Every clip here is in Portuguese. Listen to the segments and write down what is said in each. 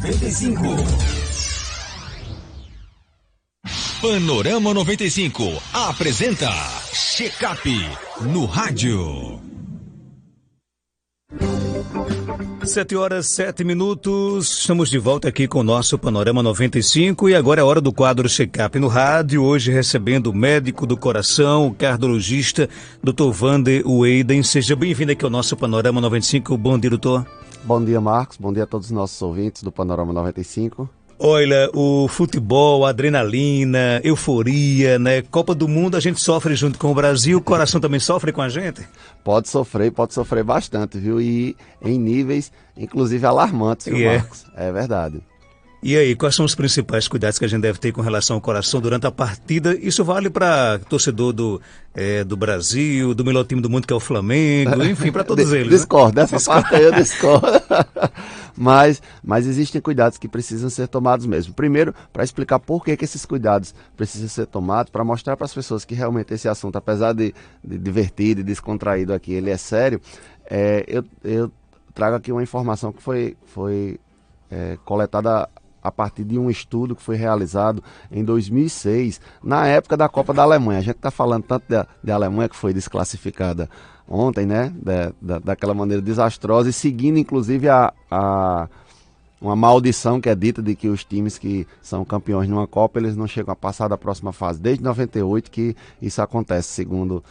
95. Panorama 95 apresenta Check-up no rádio. 7h07, estamos de volta aqui com o nosso Panorama 95 e agora é a hora do quadro Check-up no rádio, hoje recebendo o médico do coração, o cardiologista, Dr. Wander Weyden. Seja bem-vindo aqui ao nosso Panorama 95. Bom dia, doutor. Bom dia, Marcos. Bom dia a todos os nossos ouvintes do Panorama 95. Olha, o futebol, a adrenalina, euforia, né? Copa do Mundo, a gente sofre junto com o Brasil, o coração também sofre com a gente? Pode sofrer bastante, viu? E em níveis, inclusive, alarmantes, viu, Marcos? É verdade. E aí, quais são os principais cuidados que a gente deve ter com relação ao coração durante a partida? Isso vale para torcedor do Brasil, do melhor time do mundo, que é o Flamengo, enfim, para todos eles. Discordo, né? Dessa parte aí eu discordo. Mas existem cuidados que precisam ser tomados mesmo. Primeiro, para explicar por que esses cuidados precisam ser tomados, para mostrar para as pessoas que realmente esse assunto, apesar de divertido e descontraído aqui, ele é sério, eu trago aqui uma informação que foi coletada a partir de um estudo que foi realizado em 2006, na época da Copa da Alemanha. A gente está falando tanto da Alemanha, que foi desclassificada ontem, né, daquela maneira desastrosa, e seguindo inclusive uma maldição que é dita de que os times que são campeões numa Copa, eles não chegam a passar da próxima fase. Desde 98 que isso acontece, segundo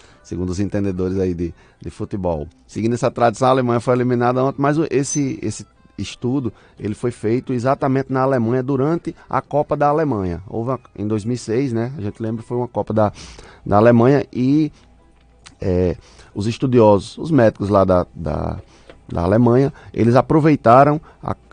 os entendedores aí de futebol. Seguindo essa tradição, a Alemanha foi eliminada ontem, mas esse estudo ele foi feito exatamente na Alemanha durante a Copa da Alemanha. Houve em 2006, né? A gente lembra, foi uma Copa da Alemanha e os estudiosos, os médicos lá da Alemanha, eles aproveitaram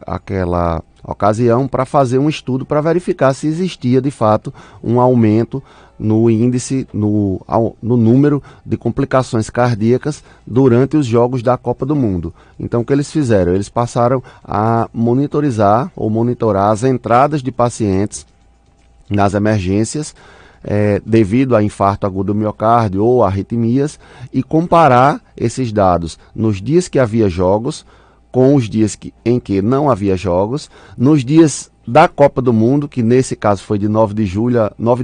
aquela ocasião para fazer um estudo para verificar se existia de fato um aumento no índice, no número de complicações cardíacas durante os jogos da Copa do Mundo. Então o que eles fizeram? Eles passaram a monitorar as entradas de pacientes nas emergências devido a infarto agudo do miocárdio ou arritmias e comparar esses dados nos dias que havia jogos com os dias em que não havia jogos, nos dias da Copa do Mundo, que nesse caso foi de 9 de junho a 9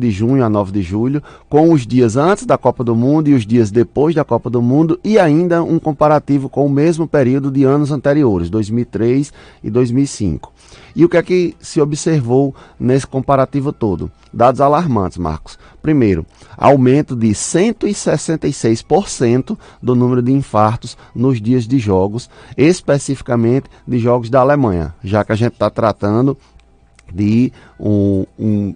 de julho, com os dias antes da Copa do Mundo e os dias depois da Copa do Mundo, e ainda um comparativo com o mesmo período de anos anteriores, 2003 e 2005. E o que é que se observou nesse comparativo todo? Dados alarmantes, Marcos. Primeiro, aumento de 166% do número de infartos nos dias de jogos, especificamente de jogos da Alemanha, já que a gente está tratando de um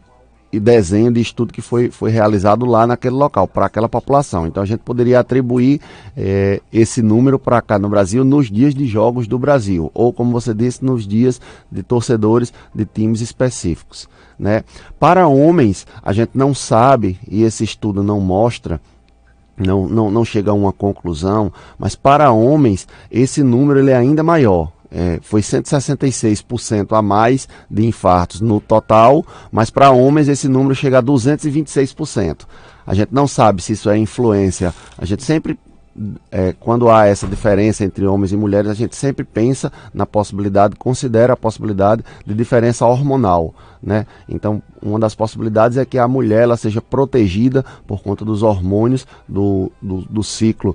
desenho de estudo que foi realizado lá naquele local, para aquela população. Então a gente poderia atribuir esse número para cá no Brasil nos dias de jogos do Brasil, ou como você disse, nos dias de torcedores de times específicos, né? Para homens, a gente não sabe, e esse estudo não mostra, não chega a uma conclusão, mas para homens esse número ele é ainda maior. Foi 166% a mais de infartos no total, mas para homens esse número chega a 226%. A gente não sabe se isso é influência. A gente sempre, quando há essa diferença entre homens e mulheres, a gente sempre pensa na possibilidade, considera a possibilidade de diferença hormonal, né? Então, uma das possibilidades é que a mulher ela seja protegida por conta dos hormônios do ciclo,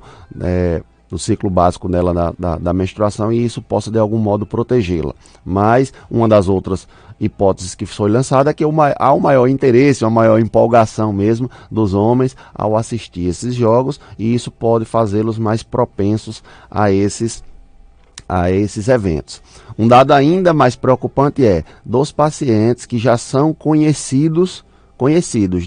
do ciclo básico dela da menstruação, e isso possa de algum modo protegê-la. Mas uma das outras hipóteses que foi lançada é que há um maior interesse, uma maior empolgação mesmo dos homens ao assistir esses jogos, e isso pode fazê-los mais propensos a esses eventos. Um dado ainda mais preocupante é dos pacientes que já são conhecidos,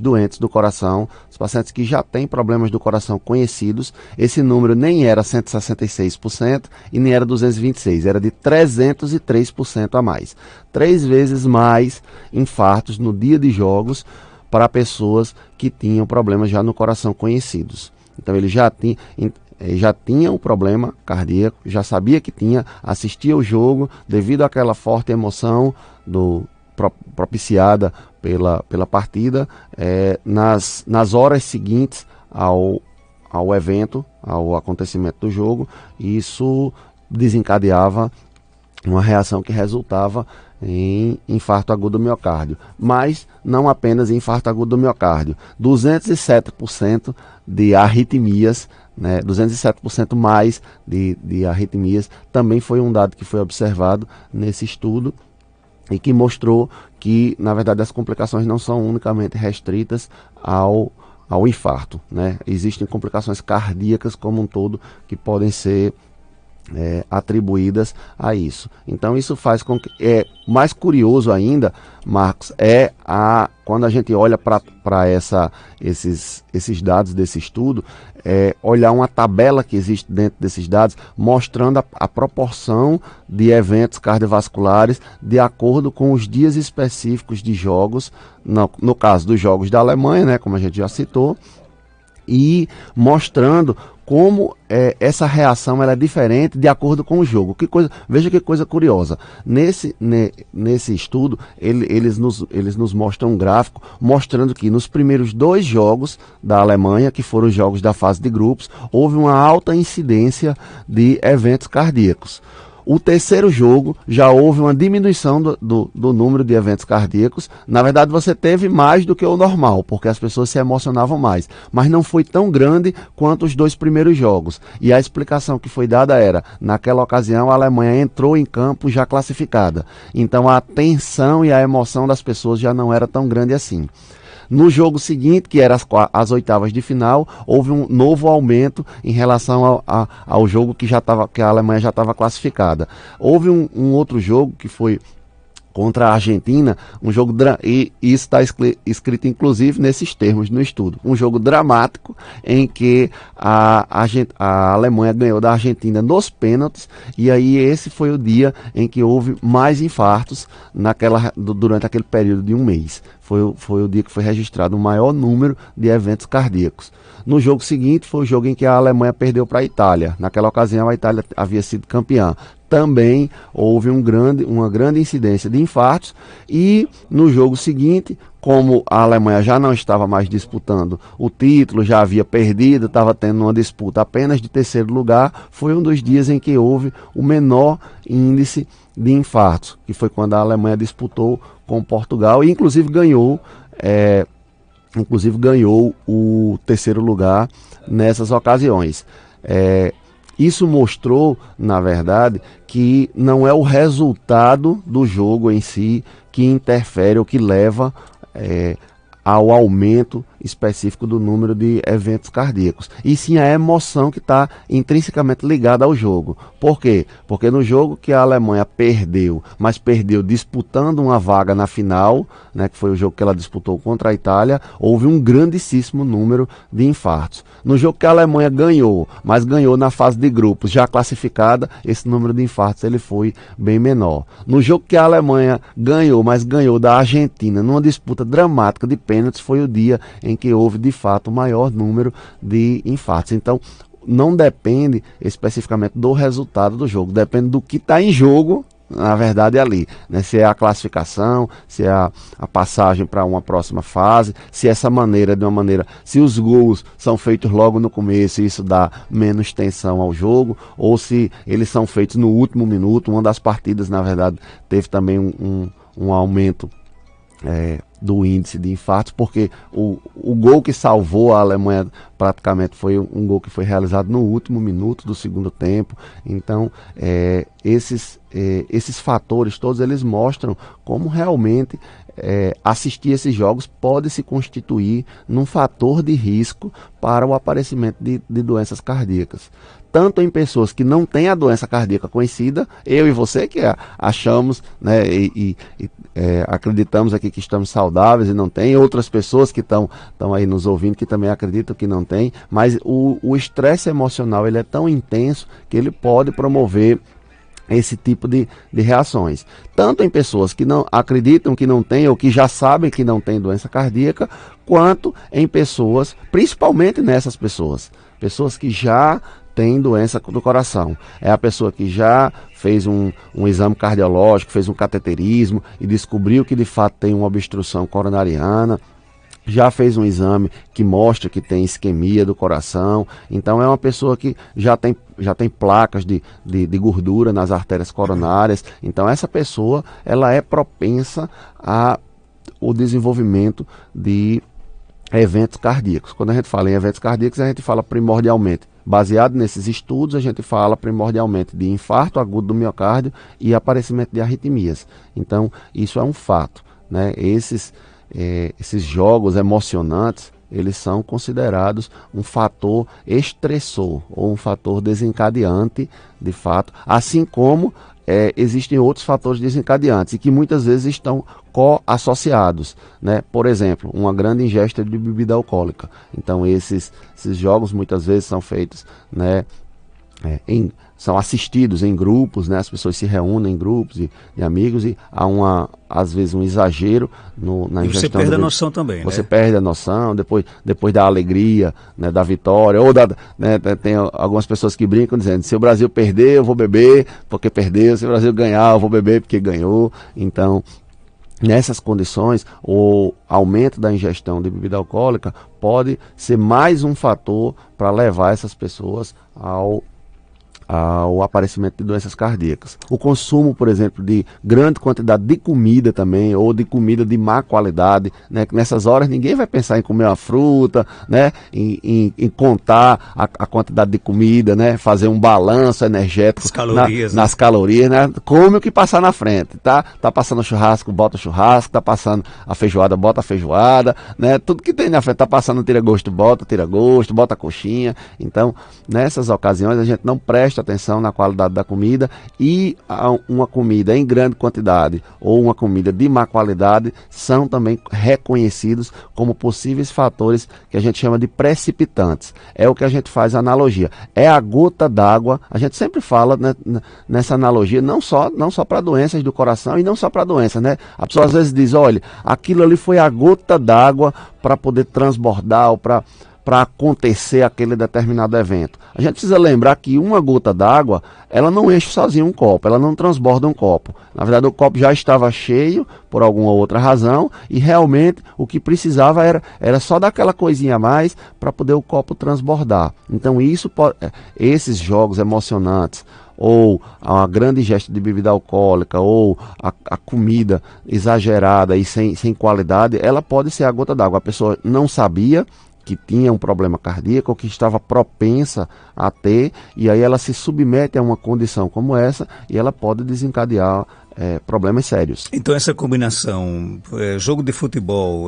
doentes do coração, os pacientes que já têm problemas do coração conhecidos, esse número nem era 166% e nem era 226%, era de 303% a mais. 3 vezes mais infartos no dia de jogos para pessoas que tinham problemas já no coração conhecidos. Então ele já tinha um problema cardíaco, já sabia que tinha, assistia o jogo devido àquela forte emoção propiciada pela partida, nas horas seguintes ao evento, ao acontecimento do jogo, e isso desencadeava uma reação que resultava em infarto agudo do miocárdio, mas não apenas em infarto agudo do miocárdio. 207% de arritmias, né, 207% mais de arritmias, também foi um dado que foi observado nesse estudo e que mostrou que, na verdade, as complicações não são unicamente restritas ao infarto, né? Existem complicações cardíacas como um todo que podem ser atribuídas a isso. Então isso faz com que, mais curioso ainda, Marcos, quando a gente olha para esses dados desse estudo, olhar uma tabela que existe dentro desses dados, mostrando a proporção de eventos cardiovasculares de acordo com os dias específicos de jogos, no caso dos jogos da Alemanha, né, como a gente já citou, e mostrando como essa reação ela é diferente de acordo com o jogo. Veja que coisa curiosa. Nesse estudo, eles nos mostram um gráfico mostrando que nos primeiros 2 jogos da Alemanha, que foram os jogos da fase de grupos, houve uma alta incidência de eventos cardíacos. O terceiro jogo já houve uma diminuição do número de eventos cardíacos. Na verdade, você teve mais do que o normal, porque as pessoas se emocionavam mais. Mas não foi tão grande quanto os 2 primeiros jogos. E a explicação que foi dada era, naquela ocasião, a Alemanha entrou em campo já classificada. Então a tensão e a emoção das pessoas já não era tão grande assim. No jogo seguinte, que era as oitavas de final, houve um novo aumento em relação ao jogo que a Alemanha já estava classificada. Houve um outro jogo que foi contra a Argentina, um jogo e isso está escrito inclusive nesses termos no estudo, um jogo dramático em que a Alemanha ganhou da Argentina nos pênaltis, e aí esse foi o dia em que houve mais infartos durante aquele período de um mês. Foi o dia que foi registrado o maior número de eventos cardíacos. No jogo seguinte foi o jogo em que a Alemanha perdeu para a Itália. Naquela ocasião a Itália havia sido campeã. Também houve uma grande incidência de infartos, e no jogo seguinte, como a Alemanha já não estava mais disputando o título, já havia perdido, estava tendo uma disputa apenas de terceiro lugar, foi um dos dias em que houve o menor índice de infartos, que foi quando a Alemanha disputou com Portugal e inclusive ganhou o terceiro lugar nessas ocasiões. Isso mostrou, na verdade, que não é o resultado do jogo em si que interfere ou que leva ao aumento específico do número de eventos cardíacos, e sim a emoção que está intrinsecamente ligada ao jogo. Por quê? Porque no jogo que a Alemanha perdeu, mas perdeu disputando uma vaga na final, né, que foi o jogo que ela disputou contra a Itália, houve um grandíssimo número de infartos. No jogo que a Alemanha ganhou, mas ganhou na fase de grupos já classificada, esse número de infartos ele foi bem menor. No jogo que a Alemanha ganhou, mas ganhou da Argentina numa disputa dramática de pênaltis, foi o dia em que houve de fato o maior número de infartos. Então não depende especificamente do resultado do jogo, depende do que está em jogo, na verdade, ali, né? Se é a classificação, se é a passagem para uma próxima fase, se se os gols são feitos logo no começo e isso dá menos tensão ao jogo, ou se eles são feitos no último minuto. Uma das partidas, na verdade, teve também um aumento do índice de infartos, porque o gol que salvou a Alemanha praticamente foi um gol que foi realizado no último minuto do segundo tempo. Então esses fatores todos eles mostram como realmente assistir esses jogos pode se constituir num fator de risco para o aparecimento de doenças cardíacas, tanto em pessoas que não têm a doença cardíaca conhecida, eu e você que achamos, né, acreditamos aqui que estamos saudáveis e não tem, outras pessoas que estão aí nos ouvindo que também acreditam que não tem, mas o estresse emocional ele é tão intenso que ele pode promover esse tipo de reações, tanto em pessoas que não acreditam que não tem ou que já sabem que não tem doença cardíaca, quanto em pessoas, principalmente nessas pessoas que já tem doença do coração. É a pessoa que já fez um exame cardiológico, fez um cateterismo e descobriu que de fato tem uma obstrução coronariana, já fez um exame que mostra que tem isquemia do coração, então é uma pessoa que já tem placas de gordura nas artérias coronárias, então essa pessoa ela é propensa ao desenvolvimento de eventos cardíacos. Quando a gente fala em eventos cardíacos, a gente fala primordialmente, baseado nesses estudos, a gente fala primordialmente de infarto agudo do miocárdio e aparecimento de arritmias. Então, isso é um fato, né? Esses jogos emocionantes, eles são considerados um fator estressor ou um fator desencadeante, de fato, assim como existem outros fatores desencadeantes e que muitas vezes estão co-associados, né? Por exemplo, uma grande ingesta de bebida alcoólica. Então esses jogos muitas vezes são feitos, né, são assistidos em grupos, né? As pessoas se reúnem em grupos de amigos e há às vezes um exagero na ingestão. E você perde a noção também, você né? perde a noção, depois da alegria, né, da vitória, ou né, tem algumas pessoas que brincam dizendo, se o Brasil perder eu vou beber porque perdeu, se o Brasil ganhar eu vou beber porque ganhou. Então, nessas condições, o aumento da ingestão de bebida alcoólica pode ser mais um fator para levar essas pessoas ao aparecimento de doenças cardíacas. O consumo, por exemplo, de grande quantidade de comida também, ou de comida de má qualidade, né? Que nessas horas ninguém vai pensar em comer uma fruta, né? Em contar a quantidade de comida, né? Fazer um balanço energético nas calorias, né? Come o que passar na frente, tá? Tá passando churrasco, bota churrasco, tá passando a feijoada, bota a feijoada, né? Tudo que tem na frente, tá passando tira-gosto, bota a coxinha. Então, nessas ocasiões a gente não presta atenção na qualidade da comida e uma comida em grande quantidade ou uma comida de má qualidade são também reconhecidos como possíveis fatores que a gente chama de precipitantes. É o que a gente faz analogia. É a gota d'água. A gente sempre fala, né, nessa analogia, não só para doenças do coração e não só para doenças, né? A pessoa às vezes diz, olha, aquilo ali foi a gota d'água para poder transbordar ou para acontecer aquele determinado evento. A gente precisa lembrar que uma gota d'água, ela não enche sozinha um copo, ela não transborda um copo. Na verdade, o copo já estava cheio por alguma outra razão e realmente o que precisava era só daquela coisinha a mais para poder o copo transbordar. Então esses jogos emocionantes, ou a grande ingesta de bebida alcoólica, ou a comida exagerada e sem qualidade, ela pode ser a gota d'água. A pessoa não sabia que tinha um problema cardíaco ou que estava propensa a ter, e aí ela se submete a uma condição como essa e ela pode desencadear problemas sérios. Então essa combinação, jogo de futebol,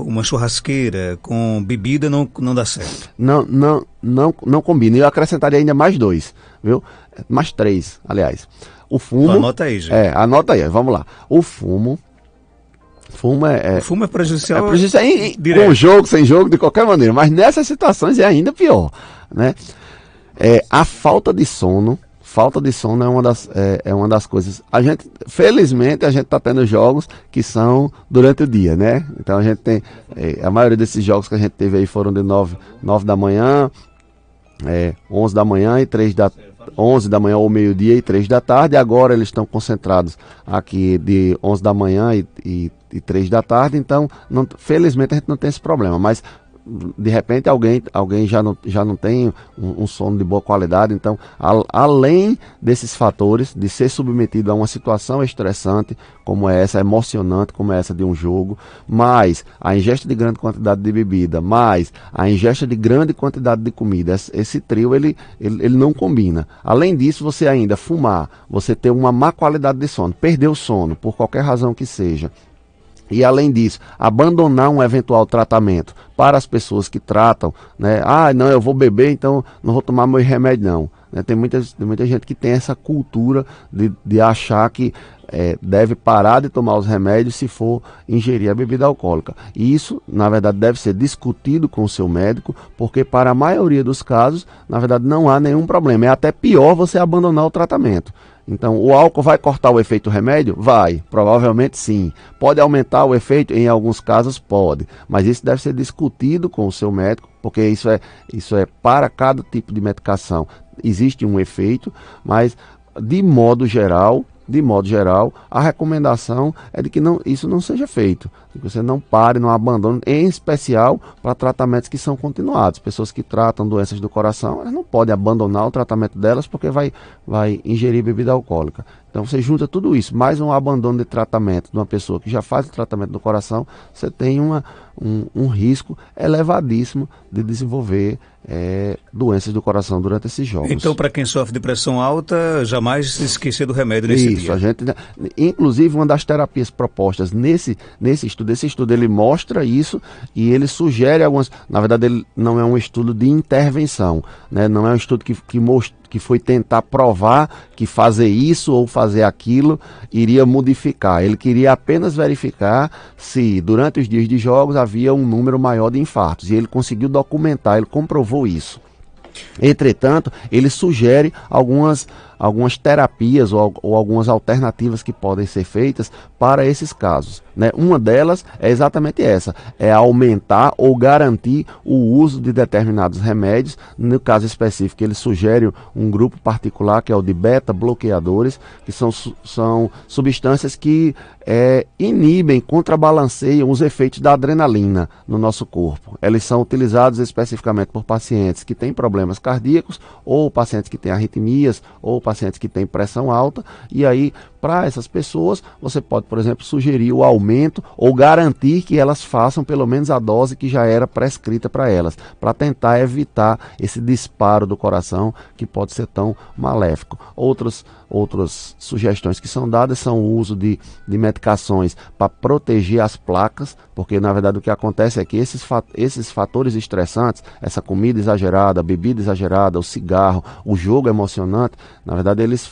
uma churrasqueira com bebida não dá certo? Não combina. E eu acrescentaria ainda mais 2, viu? Mais 3, aliás. O fumo... Anota aí, gente. Anota aí, vamos lá. O fumo é prejudicial. É prejudicial com jogo, sem jogo, de qualquer maneira. Mas nessas situações é ainda pior, né? A falta de sono é uma das coisas. Felizmente, a gente está tendo jogos que são durante o dia, né? Então a gente tem, a maioria desses jogos que a gente teve aí foram de 9 da manhã, 11 da manhã e 11 da manhã ou meio-dia e 3 da tarde. Agora eles estão concentrados aqui de 11 da manhã e 3 da tarde. Então, felizmente a gente não tem esse problema, mas de repente alguém já não tem um sono de boa qualidade. Então, além desses fatores de ser submetido a uma situação estressante como essa, emocionante como essa de um jogo, mais a ingesta de grande quantidade de bebida, mais a ingesta de grande quantidade de comida, esse trio ele não combina. Além disso, você ainda fumar, você ter uma má qualidade de sono, perder o sono por qualquer razão que seja, e além disso, abandonar um eventual tratamento para as pessoas que tratam, né? Não, eu vou beber, então não vou tomar meu remédio não. Né? Tem muita gente que tem essa cultura de achar que deve parar de tomar os remédios se for ingerir a bebida alcoólica. E isso, na verdade, deve ser discutido com o seu médico, porque para a maioria dos casos, na verdade, não há nenhum problema. É até pior você abandonar o tratamento. Então, o álcool vai cortar o efeito do remédio? Vai, provavelmente sim. Pode aumentar o efeito? Em alguns casos pode. Mas isso deve ser discutido com o seu médico, porque isso é para cada tipo de medicação. Existe um efeito, mas de modo geral, de modo geral, a recomendação é de que isso não seja feito, que você não pare, não abandone, em especial para tratamentos que são continuados. Pessoas que tratam doenças do coração, elas não podem abandonar o tratamento delas porque vai ingerir bebida alcoólica. Então você junta tudo isso, mais um abandono de tratamento de uma pessoa que já faz o tratamento do coração, você tem um risco elevadíssimo de desenvolver doenças do coração durante esses jogos. Então, para quem sofre de pressão alta, jamais se esquecer do remédio nesse dia. Isso, inclusive uma das terapias propostas nesse estudo ele mostra isso e ele sugere algumas, na verdade ele não é um estudo de intervenção, né? Não é um estudo que foi tentar provar que fazer isso ou fazer aquilo iria modificar. Ele queria apenas verificar se durante os dias de jogos havia um número maior de infartos. E ele conseguiu documentar, ele comprovou isso. Entretanto, ele sugere algumas terapias ou algumas alternativas que podem ser feitas para esses casos, né? Uma delas é exatamente essa, é aumentar ou garantir o uso de determinados remédios. No caso específico, ele sugere um grupo particular que é o de beta-bloqueadores, que são substâncias que inibem, contrabalanceiam os efeitos da adrenalina no nosso corpo. Eles são utilizados especificamente por pacientes que têm problemas cardíacos, ou pacientes que têm arritmias, ou pacientes que têm pressão alta, e aí, para essas pessoas, você pode, por exemplo, sugerir o aumento ou garantir que elas façam pelo menos a dose que já era prescrita para elas, para tentar evitar esse disparo do coração que pode ser tão maléfico. Outras sugestões que são dadas são o uso de medicações para proteger as placas, porque na verdade o que acontece é que esses fatores estressantes, essa comida exagerada, a bebida exagerada, o cigarro, o jogo emocionante, na verdade eles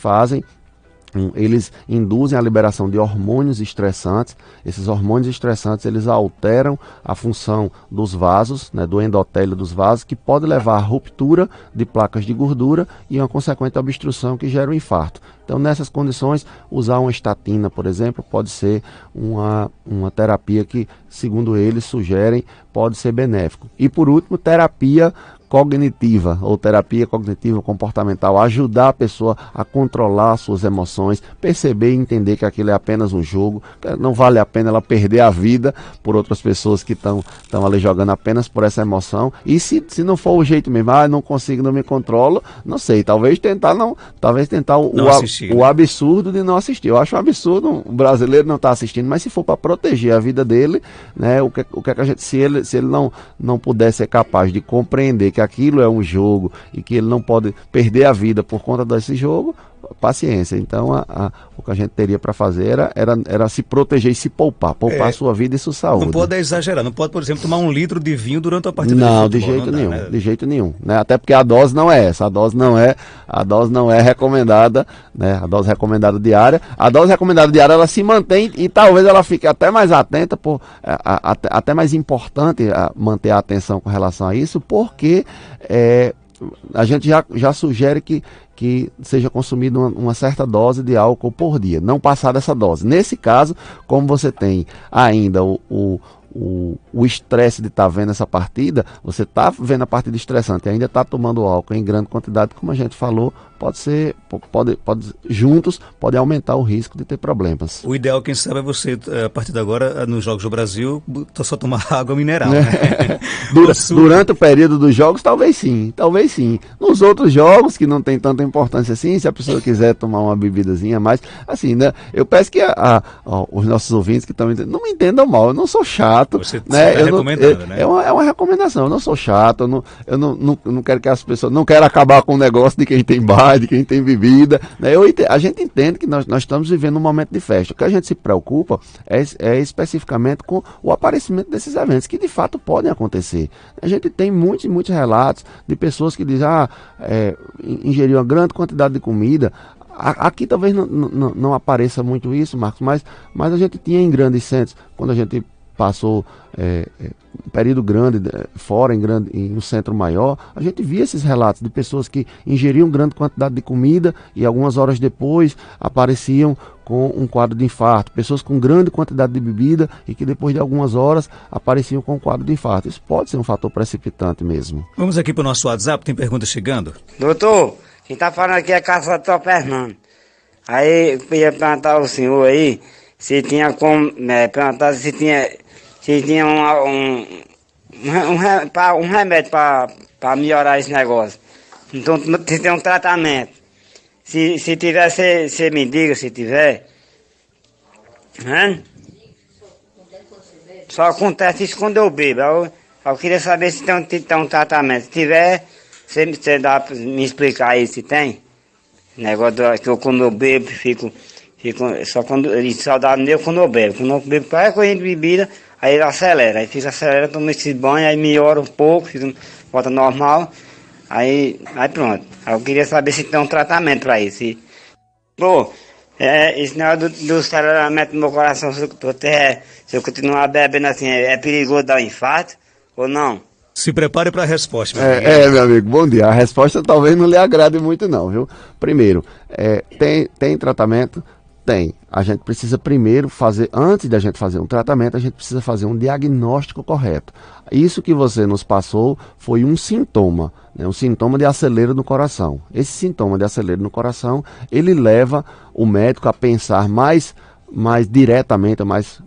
induzem a liberação de hormônios estressantes. Esses hormônios estressantes, eles alteram a função dos vasos, né, do endotélio dos vasos, que pode levar à ruptura de placas de gordura e uma consequente obstrução que gera o infarto. Então, nessas condições, usar uma estatina, por exemplo, pode ser uma terapia que, segundo eles sugerem, pode ser benéfico. E, por último, terapia cognitiva ou terapia cognitiva comportamental, ajudar a pessoa a controlar suas emoções, perceber e entender que aquilo é apenas um jogo, que não vale a pena ela perder a vida por outras pessoas que estão ali jogando apenas por essa emoção. E se não for o jeito mesmo, não consigo, não me controlo, não sei, talvez tentar o absurdo de não assistir. Eu acho um absurdo o brasileiro não estar assistindo, mas se for para proteger a vida dele, né, o que a gente, se ele não puder ser capaz de compreender que aquilo é um jogo e que ele não pode perder a vida por conta desse jogo, paciência. Então o que a gente teria para fazer era se proteger e se poupar a sua vida e sua saúde. Não pode exagerar, não pode, por exemplo, tomar 1 litro de vinho durante a partida de futebol. De jeito nenhum, né? Até porque a dose não é essa, a dose não é recomendada, né? A dose recomendada diária, ela se mantém e talvez ela fique até mais atenta, até mais importante manter a atenção com relação a isso, porque a gente já sugere que seja consumida uma certa dose de álcool por dia, não passar dessa dose. Nesse caso, como você tem ainda o estresse de estar vendo essa partida, você está vendo a partida estressante e ainda está tomando álcool em grande quantidade, como a gente falou, juntos pode aumentar o risco de ter problemas. O ideal, quem sabe, é você, a partir de agora, nos Jogos do Brasil, só tomar água mineral, né? Durante o período dos jogos, talvez sim. Nos outros jogos, que não tem tanta importância assim, se a pessoa quiser tomar uma bebidazinha a mais, assim, né? Eu peço que os nossos ouvintes que estão entendendo, não me entendam mal, eu não sou chato. Você né? Tá recomendando, né? É uma recomendação, eu não sou chato, eu não quero que as pessoas, não quero acabar com o negócio de quem tem bar, de quem tem bebida, né? A gente entende que nós estamos vivendo um momento de festa. O que a gente se preocupa é especificamente com o aparecimento desses eventos, que de fato podem acontecer. A gente tem muitos relatos de pessoas que dizem, ingeriu uma grande quantidade de comida. Aqui talvez não apareça muito isso, Marcos, mas a gente tinha em grandes centros, quando a gente passou um período grande fora, em um centro maior, a gente via esses relatos de pessoas que ingeriam grande quantidade de comida e algumas horas depois apareciam com um quadro de infarto, pessoas com grande quantidade de bebida e que depois de algumas horas apareciam com um quadro de infarto. Isso pode ser um fator precipitante mesmo. Vamos aqui para o nosso WhatsApp, tem pergunta chegando? Doutor, quem está falando aqui é Caçador Fernando. Aí eu ia perguntar ao senhor aí se tinha como, perguntar se tinha um remédio para melhorar esse negócio. Então, se tem um tratamento. Se tiver, você me diga se tiver. Né? Só acontece isso quando eu bebo. Eu queria saber se tem um tratamento. Se tiver, você dá pra me explicar aí se tem. Negócio que eu, quando eu bebo, fico só quando só dá meu quando eu bebo. Quando eu bebo qualquer coisa de bebida, aí ele acelera. Aí fica acelerando, tomo esse banho, aí melhora um pouco, volta normal. Aí pronto. Aí eu queria saber se tem um tratamento para isso. Esse negócio do aceleramento do meu coração, se eu continuar bebendo assim, é perigoso dar um infarto ou não? Se prepare para a resposta. Meu amigo, bom dia. A resposta talvez não lhe agrade muito não, viu? Primeiro, tem tratamento? Tem. A gente precisa primeiro fazer, antes da gente fazer um tratamento, a gente precisa fazer um diagnóstico correto. Isso que você nos passou foi um sintoma, né? Um sintoma de acelero no coração. Esse sintoma de acelero no coração, ele leva o médico a pensar mais diretamente,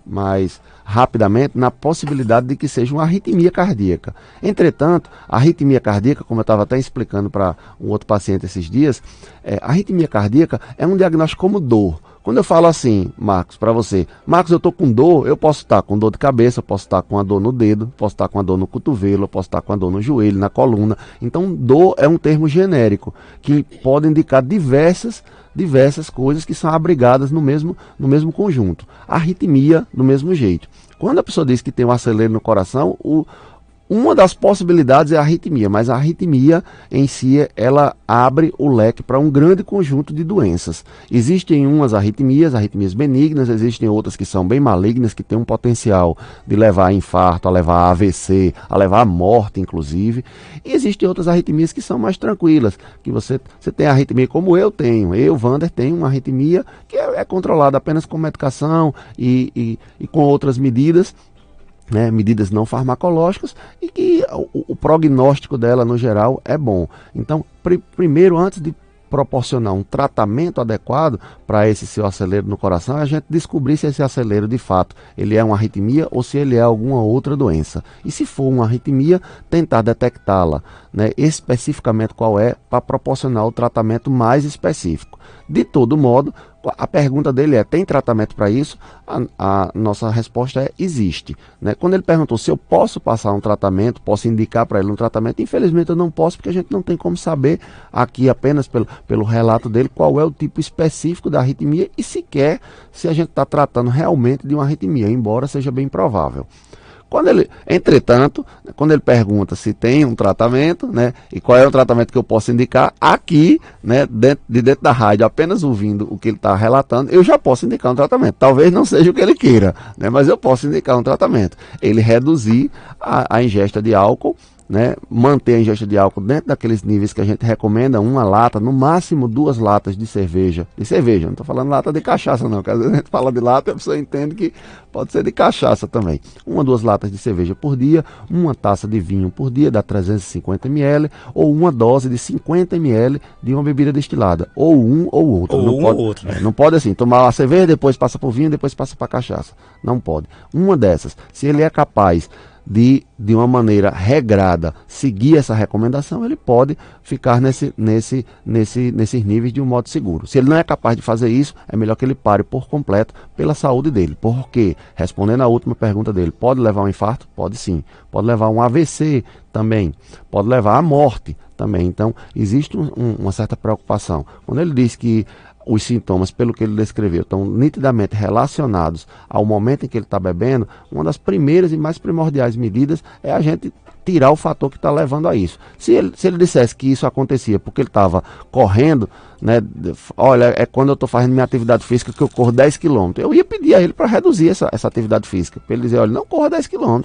mais rapidamente na possibilidade de que seja uma arritmia cardíaca. Entretanto, a arritmia cardíaca, como eu estava até explicando para um outro paciente esses dias, a arritmia cardíaca é um diagnóstico como dor. Quando eu falo assim, Marcos, para você, Marcos, eu estou com dor, eu posso estar com dor de cabeça, eu posso estar com a dor no dedo, posso estar com a dor no cotovelo, eu posso estar com a dor no joelho, na coluna. Então, dor é um termo genérico que pode indicar diversas coisas que são abrigadas no mesmo conjunto. Arritmia, do mesmo jeito. Quando a pessoa diz que tem um acelero no coração, uma das possibilidades é a arritmia, mas a arritmia em si, ela abre o leque para um grande conjunto de doenças. Existem umas arritmias benignas, existem outras que são bem malignas, que têm um potencial de levar a infarto, a levar a AVC, a levar a morte, inclusive. E existem outras arritmias que são mais tranquilas, que você tem arritmia como eu tenho. Wander, tenho uma arritmia que é controlada apenas com medicação e com outras medidas, né, medidas não farmacológicas, e que o prognóstico dela no geral é bom. Então, primeiro, antes de proporcionar um tratamento adequado para esse seu acelero no coração, é a gente descobrir se esse acelero de fato ele é uma arritmia ou se ele é alguma outra doença. E se for uma arritmia, tentar detectá-la, né, especificamente qual é, para proporcionar o tratamento mais específico. De todo modo, a pergunta dele é: tem tratamento para isso? A nossa resposta é: existe. Né? Quando ele perguntou se eu posso passar um tratamento, posso indicar para ele um tratamento, infelizmente eu não posso, porque a gente não tem como saber aqui, apenas pelo relato dele, qual é o tipo específico da arritmia e sequer se a gente está tratando realmente de uma arritmia, embora seja bem provável. Entretanto, quando ele pergunta se tem um tratamento, né, e qual é o tratamento que eu posso indicar, aqui, né, dentro da rádio, apenas ouvindo o que ele está relatando, eu já posso indicar um tratamento. Talvez não seja o que ele queira, né, mas eu posso indicar um tratamento. Ele reduzir a ingesta de álcool, né, manter a ingesta de álcool dentro daqueles níveis que a gente recomenda, uma lata, no máximo 2 latas de cerveja. Não estou falando lata de cachaça não, porque às vezes a gente fala de lata e a pessoa entende que pode ser de cachaça também. 1 ou 2 latas de cerveja por dia, 1 taça de vinho por dia, dá 350 ml, ou 1 dose de 50 ml de uma bebida destilada, ou um ou outro. Não pode assim, tomar a cerveja, depois passa para o vinho, depois passa para a cachaça. Não pode. Uma dessas, se ele é capaz de uma maneira regrada, seguir essa recomendação, ele pode ficar nesses níveis de um modo seguro. Se ele não é capaz de fazer isso, é melhor que ele pare por completo pela saúde dele. Porque, respondendo à última pergunta dele, pode levar a um infarto? Pode sim. Pode levar a um AVC também. Pode levar à morte também. Então, existe uma certa preocupação. Quando ele diz que os sintomas, pelo que ele descreveu, estão nitidamente relacionados ao momento em que ele está bebendo, uma das primeiras e mais primordiais medidas é a gente tirar o fator que está levando a isso. Se ele dissesse que isso acontecia porque ele estava correndo, né, olha, é quando eu estou fazendo minha atividade física que eu corro 10 km, eu ia pedir a ele para reduzir essa atividade física, para ele dizer, olha, não corra 10 km,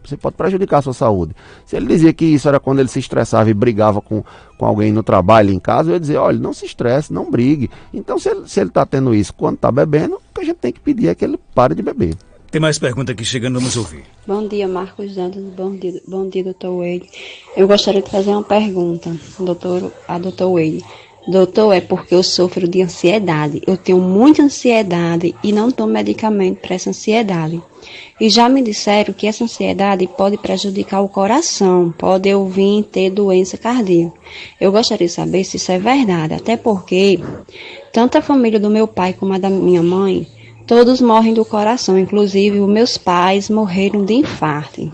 você pode prejudicar a sua saúde. Se ele dizia que isso era quando ele se estressava e brigava com alguém no trabalho, em casa, eu ia dizer, olha, não se estresse, não brigue. Então, se ele está tendo isso quando está bebendo, o que a gente tem que pedir é que ele pare de beber. Tem mais pergunta aqui chegando, vamos ouvir. Bom dia, Marcos Dantas. Bom dia, Dr. Wade. Eu gostaria de fazer uma pergunta, a Dr. Wade. Doutor, é porque eu sofro de ansiedade. Eu tenho muita ansiedade e não tomo medicamento para essa ansiedade. E já me disseram que essa ansiedade pode prejudicar o coração, pode eu vir ter doença cardíaca. Eu gostaria de saber se isso é verdade, até porque tanto a família do meu pai como a da minha mãe, todos morrem do coração, inclusive os meus pais morreram de infarto.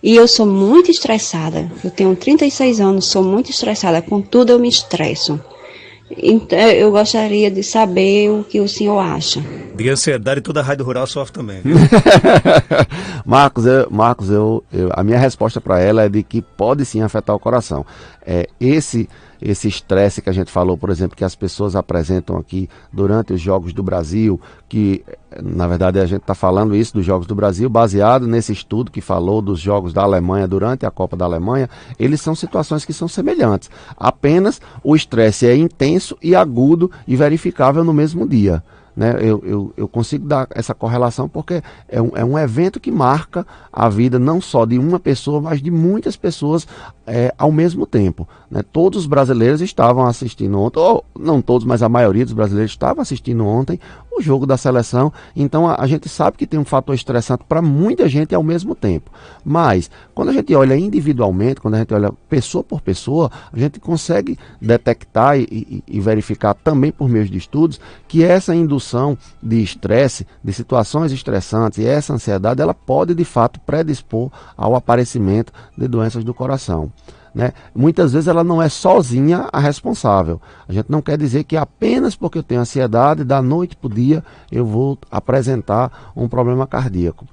E eu sou muito estressada, eu tenho 36 anos, sou muito estressada, com tudo eu me estresso. Então, eu gostaria de saber o que o senhor acha. De ansiedade, toda a Rádio Rural sofre também. Marcos, a minha resposta para ela é de que pode sim afetar o coração. Esse estresse que a gente falou, por exemplo, que as pessoas apresentam aqui durante os Jogos do Brasil, que na verdade a gente está falando isso dos Jogos do Brasil, baseado nesse estudo que falou dos Jogos da Alemanha durante a Copa da Alemanha, eles são situações que são semelhantes. Apenas o estresse é intenso e agudo e verificável no mesmo dia. Né? Eu consigo dar essa correlação porque é um evento que marca a vida não só de uma pessoa, mas de muitas pessoas ao mesmo tempo. Né? Todos os brasileiros estavam assistindo ontem, ou não todos, mas a maioria dos brasileiros estavam assistindo ontem o jogo da seleção. Então a gente sabe que tem um fator estressante para muita gente ao mesmo tempo. Mas quando a gente olha individualmente, quando a gente olha pessoa por pessoa, a gente consegue detectar e verificar também por meio de estudos que essa indução de estresse, de situações estressantes e essa ansiedade, ela pode de fato predispor ao aparecimento de doenças do coração. Né? Muitas vezes ela não é sozinha a responsável. A gente não quer dizer que apenas porque eu tenho ansiedade, da noite para o dia eu vou apresentar um problema cardíaco.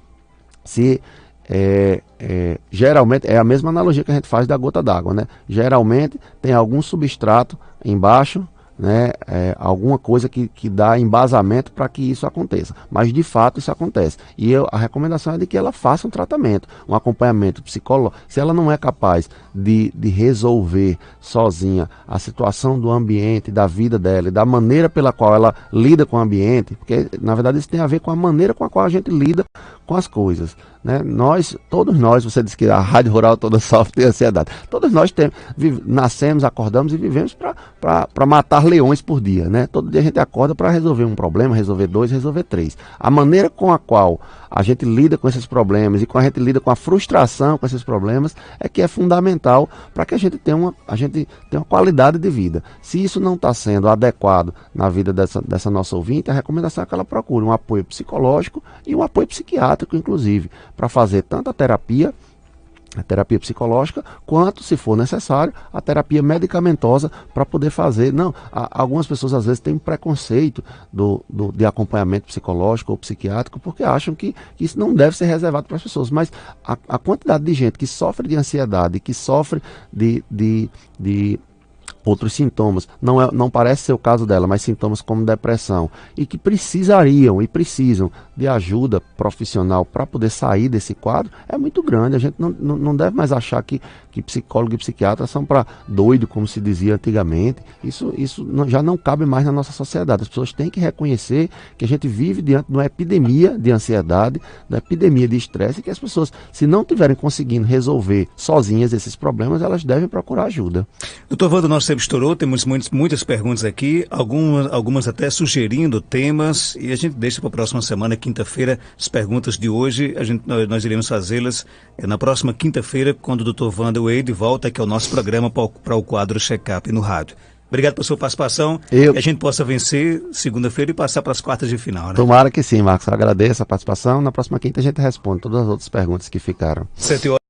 Geralmente, é a mesma analogia que a gente faz da gota d'água, né? Geralmente tem algum substrato embaixo, né, alguma coisa que dá embasamento para que isso aconteça, mas de fato isso acontece, e a recomendação é de que ela faça um tratamento, um acompanhamento psicológico. Se ela não é capaz de resolver sozinha a situação do ambiente, da vida dela e da maneira pela qual ela lida com o ambiente, porque na verdade isso tem a ver com a maneira com a qual a gente lida com as coisas, né? Todos nós, você disse que a Rádio Rural toda sofre de ansiedade, todos nós nascemos, acordamos e vivemos para matar leões por dia, né? Todo dia a gente acorda para resolver um problema, resolver dois, resolver três. A maneira com a qual a gente lida com esses problemas e com a gente lida com a frustração com esses problemas é que é fundamental para que a gente tenha uma qualidade de vida. Se isso não está sendo adequado na vida dessa nossa ouvinte, a recomendação é que ela procure um apoio psicológico e um apoio psiquiátrico, inclusive, para fazer tanto a terapia psicológica, quanto, se for necessário, a terapia medicamentosa para poder fazer. Algumas pessoas às vezes têm um preconceito de acompanhamento psicológico ou psiquiátrico, porque acham que isso não deve ser reservado para as pessoas, mas a quantidade de gente que sofre de ansiedade, que sofre de outros sintomas, não parece ser o caso dela, mas sintomas como depressão, e que precisariam e precisam de ajuda profissional para poder sair desse quadro, é muito grande. A gente não deve mais achar que psicólogo e psiquiatra são para doido, como se dizia antigamente. Isso já não cabe mais na nossa sociedade. As pessoas têm que reconhecer que a gente vive diante de uma epidemia de ansiedade, de uma epidemia de estresse, e que as pessoas, se não estiverem conseguindo resolver sozinhas esses problemas, elas devem procurar ajuda. Doutor Wando, nosso tempo estourou, temos muitas perguntas aqui, algumas até sugerindo temas, e a gente deixa para a próxima semana, quinta-feira, as perguntas de hoje, nós iremos fazê-las na próxima quinta-feira, quando o doutor Wando Wade volta aqui ao nosso programa para o quadro Check-up no rádio. Obrigado pela sua participação, que a gente possa vencer segunda-feira e passar para as quartas de final, né? Tomara que sim, Marcos. Eu agradeço a participação. Na próxima quinta a gente responde todas as outras perguntas que ficaram. 7 horas.